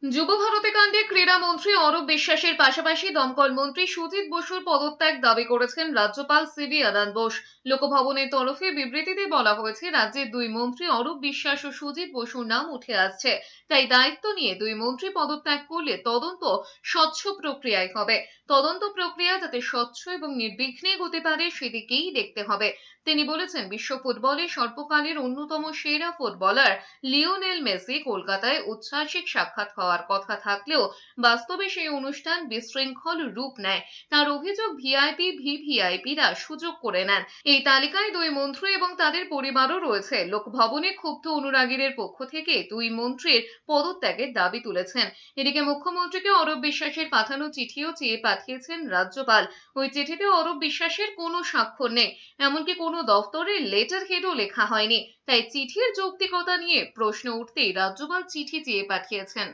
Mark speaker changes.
Speaker 1: যুব ভারতে কাণ্ডে ক্রীড়ামন্ত্রী অরূপ বিশ্বাসের পাশাপাশি দমকল মন্ত্রী সুজিত বসুর পদত্যাগ দাবি করেছেন রাজ্যপাল সিবি আনন্দ বোস। লোকভবনের তরফে বিবৃতিতে বলা হয়েছে, রাজ্যের দুই মন্ত্রী অরূপ বিশ্বাস ও সুজিত বসুর নাম উঠে আসছে, তাই দায়িত্ব নিয়ে দুই মন্ত্রী পদত্যাগ করলে তদন্ত স্বচ্ছ প্রক্রিয়ায় হবে। তদন্ত প্রক্রিয়া যাতে স্বচ্ছ এবং নির্বিঘ্নে হতে পারে সেদিকেই দেখতে হবে। তিনি বলেছেন, বিশ্ব ফুটবলে সর্বকালের অন্যতম সেরা ফুটবলার লিওনেল মেসি কলকাতায় ঐতিহাসিক সাক্ষাৎ হওয়ার কথা থাকলেও বাস্তবে সেই অনুষ্ঠান বিশৃঙ্খল রূপ নেয়। তার অভিযোগ, ভিভিআইপিরা সুযোগ করে নেন। এই তালিকায় দুই মন্ত্রী এবং তাদের পরিবারও রয়েছে। লোকভবনে ক্ষুব্ধ অনুরাগীদের পক্ষ থেকে দুই মন্ত্রীর পদত্যাগের দাবি তুলেছেন। এদিকে মুখ্যমন্ত্রীকে অরূপ বিশ্বাসের পাঠানো চিঠিও চেয়ে পাঠিয়েছেন রাজ্যপাল। ওই চিঠিতে অরূপ বিশ্বাসের কোনো স্বাক্ষর নেই, এমনকি কোনো দফতরের লেটার হেডও লেখা হয়নি। তাই চিঠির যৌক্তিকতা নিয়ে প্রশ্ন উঠতেই রাজ্যপাল চিঠি চেয়ে পাঠিয়েছেন।